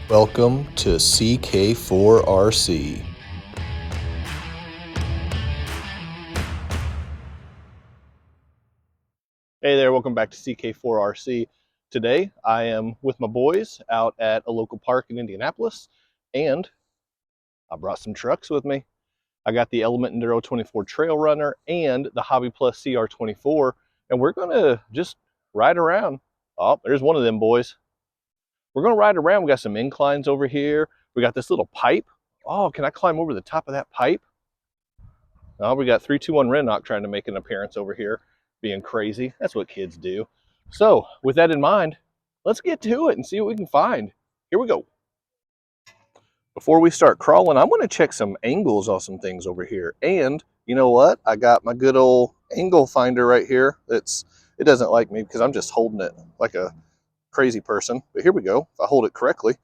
Welcome to CK4RC. Hey there, welcome back to CK4RC. Today I am with my boys out at a local park in Indianapolis, and I brought some trucks with me. I got the Element Enduro24 Trailrunner and the Hobby Plus CR-24, and we're gonna just ride around. Oh, there's one of them boys. We're gonna ride around. We got some inclines over here. We got this little pipe. Oh, can I climb over the top of that pipe? Oh, we got 321 Rennock trying to make an appearance over here, being crazy. That's what kids do. So, with that in mind, let's get to it and see what we can find. Here we go. Before we start crawling, I'm going to check some angles on some things over here. And you know what? I got my good old angle finder right here. It doesn't like me because I'm just holding it like a crazy person. But here we go. If I hold it correctly,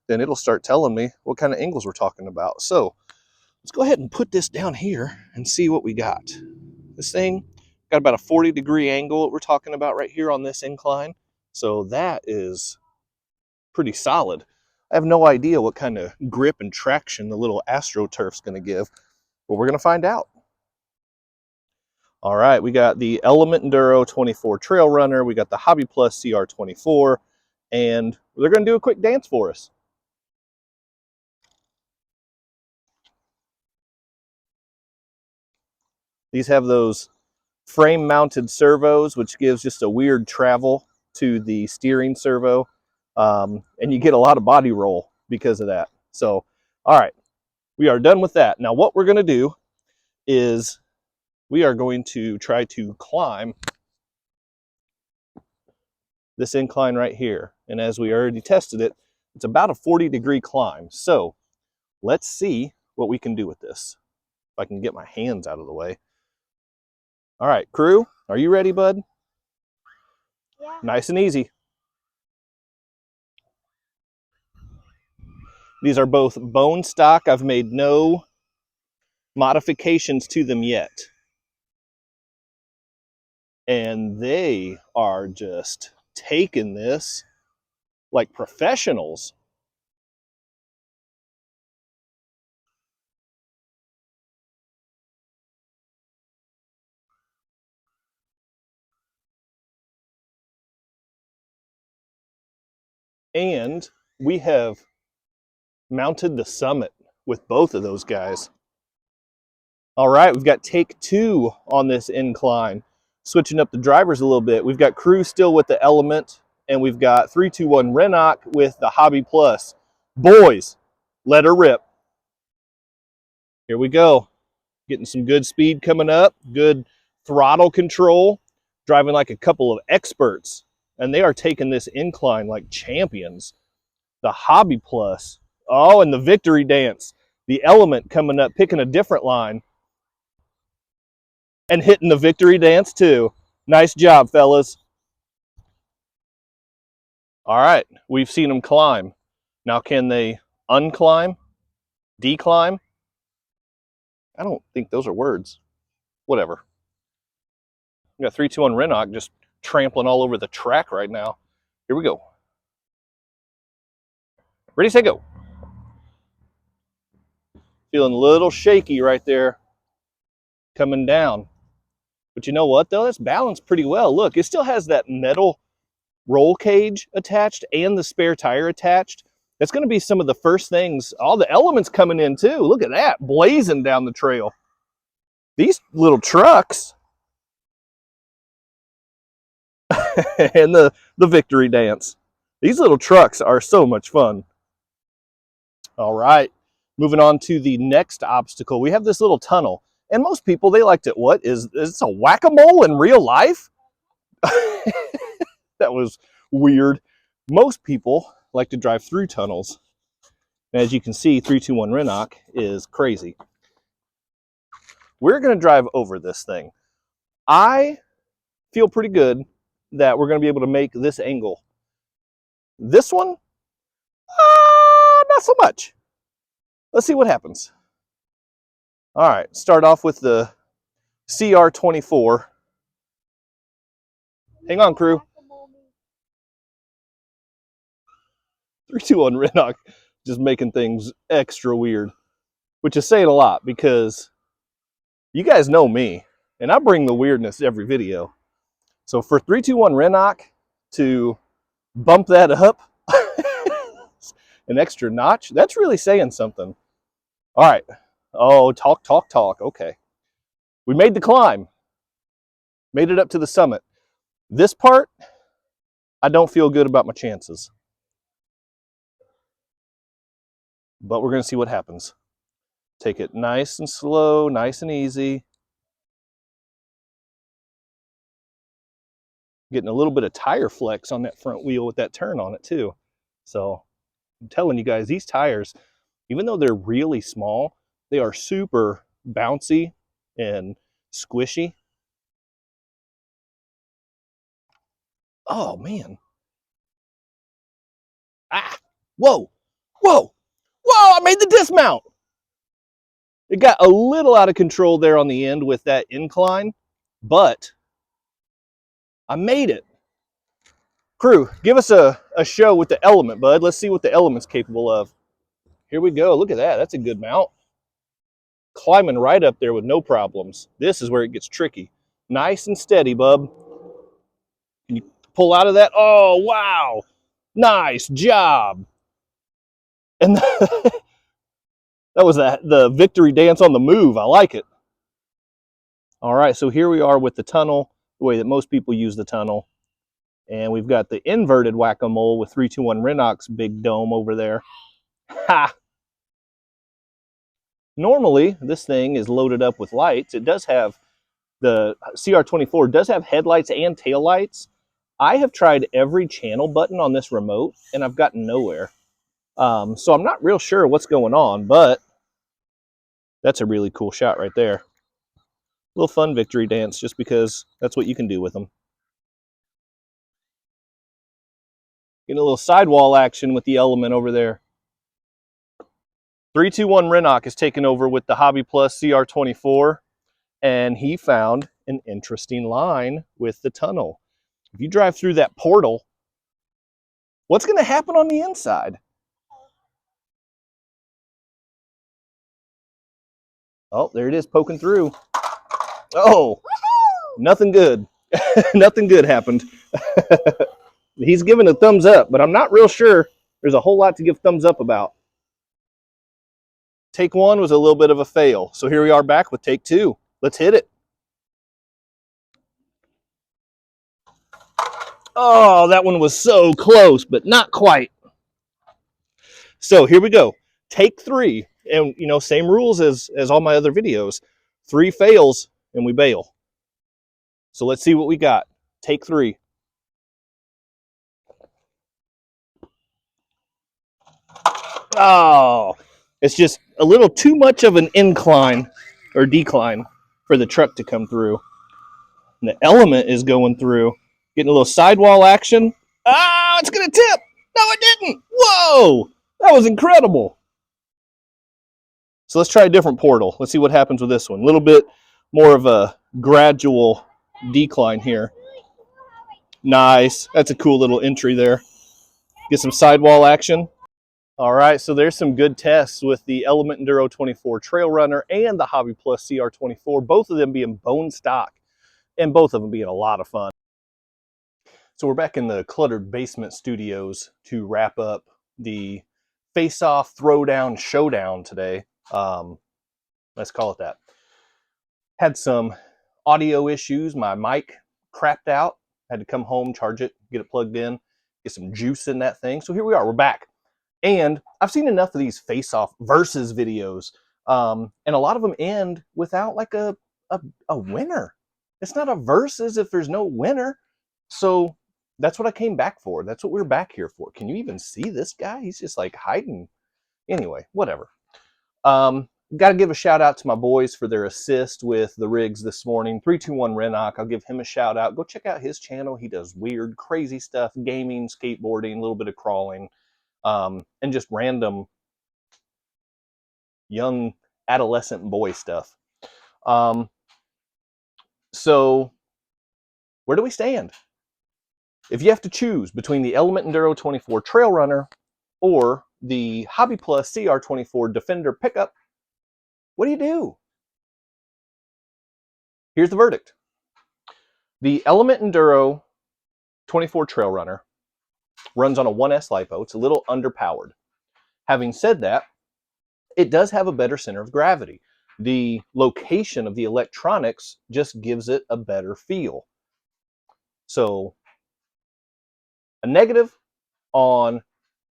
then it'll start telling me what kind of angles we're talking about. So let's go ahead and put this down here and see what we got. This thing got about a 40-degree angle that we're talking about right here on this incline. So that is pretty solid. I have no idea what kind of grip and traction the little AstroTurf's going to give, but we're going to find out. All right, we got the Element Enduro24 Trailrunner, we got the Hobby Plus CR-24, and they're going to do a quick dance for us. These have those frame-mounted servos, which gives just a weird travel to the steering servo, and you get a lot of body roll because of that. So, all right, we are done with that. Now, what we're going to do is we are going to try to climb this incline right here. And as we already tested it, it's about a 40-degree climb. So let's see what we can do with this. If I can get my hands out of the way. All right, crew, are you ready, bud? Yeah. Nice and easy. These are both bone stock. I've made no modifications to them yet. And they are just taking this like professionals. And we have mounted the summit with both of those guys. All right, we've got take two on this incline. Switching up the drivers a little bit. We've got crew still with the Element, and we've got 321 Rennock with the Hobby Plus. Boys, let her rip. Here we go. Getting some good speed coming up, good throttle control, driving like a couple of experts, and they are taking this incline like champions. The Hobby Plus, oh, and the victory dance. The Element coming up, picking a different line, and hitting the victory dance too. Nice job, fellas. All right, we've seen them climb. Now can they unclimb, declimb? I don't think those are words. Whatever. We got 321 Rennock just trampling all over the track right now. Here we go. Ready, set, go. Feeling a little shaky right there coming down. But you know what, though? That's balanced pretty well. Look, it still has that metal roll cage attached and the spare tire attached. That's going to be some of the first things. All the elements coming in, too. Look at that, blazing down the trail. These little trucks and the victory dance. These little trucks are so much fun. All right, moving on to the next obstacle. We have this little tunnel. And most people, they like to, what? Is this a whack-a-mole in real life? That was weird. Most people like to drive through tunnels. And as you can see, 321 Rennock is crazy. We're going to drive over this thing. I feel pretty good that we're going to be able to make this angle. This one, not so much. Let's see what happens. All right, start off with the CR-24. Hang on, crew. 321 Rennock just making things extra weird, which is saying a lot because you guys know me, and I bring the weirdness every video. So for 321 Rennock to bump that up an extra notch, that's really saying something. All right. Oh, talk. Okay. We made the climb. Made it up to the summit. This part, I don't feel good about my chances. But we're going to see what happens. Take it nice and slow, nice and easy. Getting a little bit of tire flex on that front wheel with that turn on it too. So I'm telling you guys, these tires, even though they're really small, they are super bouncy and squishy. Oh man. Ah, whoa, I made the dismount. It got a little out of control there on the end with that incline, but I made it. Crew, give us a show with the Element, bud. Let's see what the Element's capable of. Here we go. Look at that. That's a good mount. Climbing right up there with no problems. This is where it gets tricky. Nice and steady, bub. Can you pull out of that? Oh, wow. Nice job. And that was the victory dance on the move. I like it. All right, so here we are with the tunnel, the way that most people use the tunnel. And we've got the inverted whack-a-mole with 321 Rennock's big dome over there. Ha! Normally, this thing is loaded up with lights. It does have, the CR-24 does have headlights and taillights. I have tried every channel button on this remote, and I've gotten nowhere. So I'm not real sure what's going on, but that's a really cool shot right there. Little fun victory dance, just because that's what you can do with them. Getting a little sidewall action with the Element over there. 321 Rennock is taking over with the Hobby Plus CR-24, and he found an interesting line with the tunnel. If you drive through that portal, what's going to happen on the inside? Oh, there it is poking through. Oh, nothing good. Nothing good happened. He's giving a thumbs up, but I'm not real sure there's a whole lot to give thumbs up about. Take one was a little bit of a fail. So here we are back with take two. Let's hit it. Oh, that one was so close, but not quite. So here we go. Take three. And, you know, same rules as all my other videos. 3 fails, and we bail. So let's see what we got. Take 3. Oh, it's just a little too much of an incline or decline for the truck to come through. And the Element is going through, getting a little sidewall action. Oh, it's going to tip. No, it didn't. Whoa, that was incredible. So let's try a different portal. Let's see what happens with this one. A little bit more of a gradual decline here. Nice. That's a cool little entry there. Get some sidewall action. All right, so there's some good tests with the Element Enduro24 Trailrunner and the Hobby Plus CR-24, both of them being bone stock and both of them being a lot of fun. So we're back in the cluttered basement studios to wrap up the face-off, throwdown, showdown today. Let's call it that. Had some audio issues. My mic crapped out. Had to come home, charge it, get it plugged in, get some juice in that thing. So here we are, we're back. And I've seen enough of these face-off versus videos. And a lot of them end without like a winner. It's not a versus if there's no winner. So that's what I came back for. That's what we're back here for. Can you even see this guy? He's just like hiding. Anyway, whatever. Got to give a shout out to my boys for their assist with the rigs this morning. 321 Rennock, I'll give him a shout out. Go check out his channel. He does weird, crazy stuff, gaming, skateboarding, a little bit of crawling, and just random young adolescent boy stuff. So where do we stand? If you have to choose between the Element Enduro24 Trailrunner or the Hobby Plus CR-24 Defender pickup, what do you do? Here's the verdict. The Element Enduro 24 Trailrunner runs on a 1S LiPo. It's a little underpowered. Having said that, it does have a better center of gravity. The location of the electronics just gives it a better feel. So, a negative on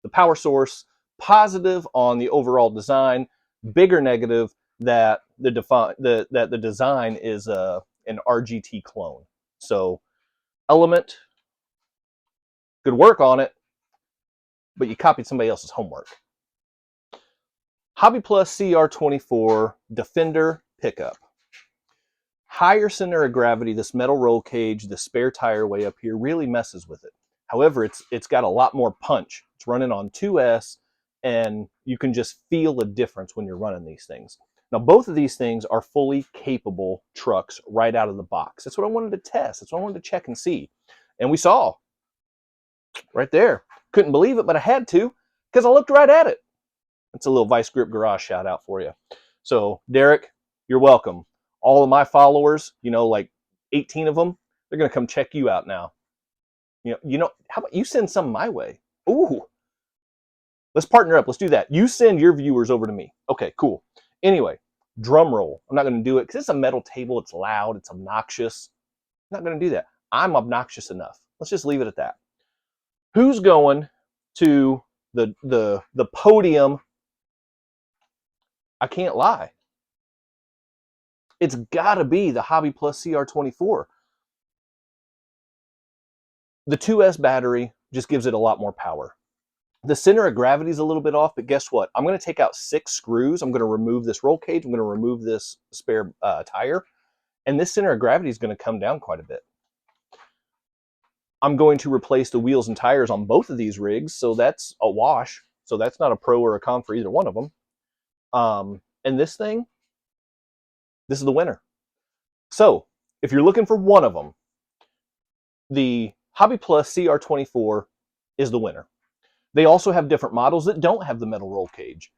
the power source, positive on the overall design, bigger negative that the design is an RGT clone. So, Element, good work on it, but you copied somebody else's homework. Hobby Plus CR-24 Defender pickup. Higher center of gravity, this metal roll cage, the spare tire way up here really messes with it. However, it's got a lot more punch. It's running on 2S, and you can just feel the difference when you're running these things. Now, both of these things are fully capable trucks right out of the box. That's what I wanted to test. That's what I wanted to check and see. And we saw right there. Couldn't believe it, but I had to because I looked right at it. It's a little Vice Grip Garage shout out for you. So, Derek, you're welcome. All of my followers, like 18 of them, they're going to come check you out now. How about you send some my way? Ooh, let's partner up. Let's do that. You send your viewers over to me. Okay, cool. Anyway, drum roll. I'm not going to do it because it's a metal table. It's loud. It's obnoxious. I'm not going to do that. I'm obnoxious enough. Let's just leave it at that. Who's going to the podium? I can't lie. It's got to be the Hobby Plus CR-24. The 2S battery just gives it a lot more power. The center of gravity is a little bit off, but guess what? I'm going to take out 6 screws. I'm going to remove this roll cage. I'm going to remove this spare tire. And this center of gravity is going to come down quite a bit. I'm going to replace the wheels and tires on both of these rigs, so that's a wash. So that's not a pro or a con for either one of them. And this thing, this is the winner. So if you're looking for one of them, the Hobby Plus CR-24 is the winner. They also have different models that don't have the metal roll cage.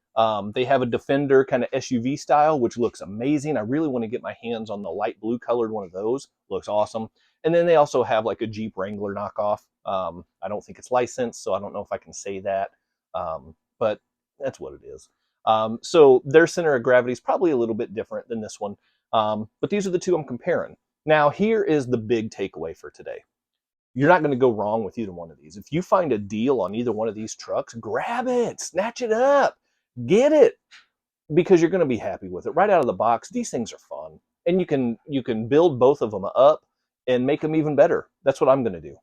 They have a Defender kind of SUV style, which looks amazing. I really want to get my hands on the light blue colored one of those. Looks awesome. And then they also have like a Jeep Wrangler knockoff. I don't think it's licensed, so I don't know if I can say that. But that's what it is. So their center of gravity is probably a little bit different than this one. But these are the two I'm comparing. Now, here is the big takeaway for today. You're not going to go wrong with either one of these. If you find a deal on either one of these trucks, grab it, snatch it up, get it, because you're going to be happy with it right out of the box. These things are fun, and you can build both of them up and make them even better. That's what I'm going to do.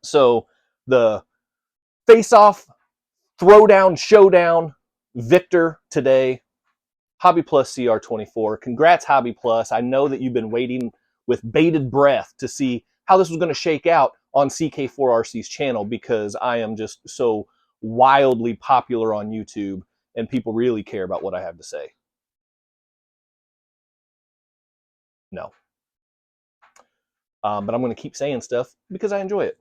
So the face-off, throwdown, showdown, victor today, Hobby Plus CR-24. Congrats, Hobby Plus. I know that you've been waiting with bated breath to see how this was going to shake out on CK4RC's channel, because I am just so wildly popular on YouTube and people really care about what I have to say. No. But I'm going to keep saying stuff because I enjoy it.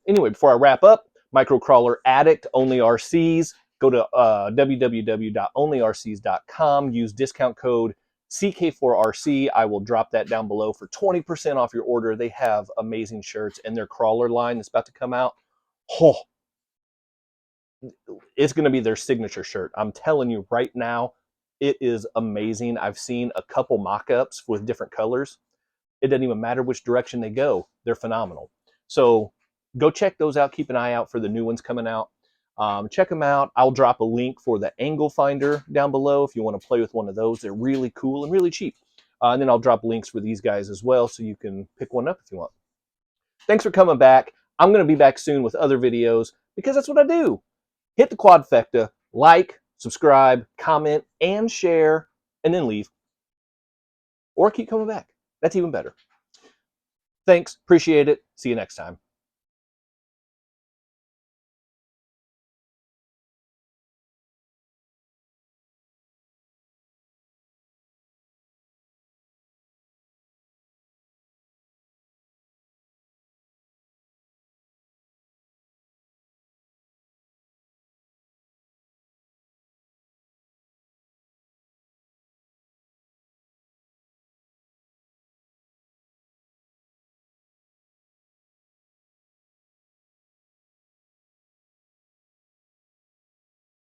Anyway, before I wrap up, Microcrawler Addict, Only RCs. Go to www.onlyrcs.com. Use discount code CK4RC. I will drop that down below for 20% off your order. They have amazing shirts, and their crawler line that's about to come out, oh, it's going to be their signature shirt. I'm telling you right now, it is amazing. I've seen a couple mock-ups with different colors. It doesn't even matter which direction they go. They're phenomenal. So go check those out. Keep an eye out for the new ones coming out. Check them out. I'll drop a link for the angle finder down below if you want to play with one of those. They're really cool and really cheap. And then I'll drop links for these guys as well, so you can pick one up if you want. Thanks for coming back. I'm going to be back soon with other videos because that's what I do. Hit the quadfecta, like, subscribe, comment, and share, and then leave. Or keep coming back. That's even better. Thanks. Appreciate it. See you next time.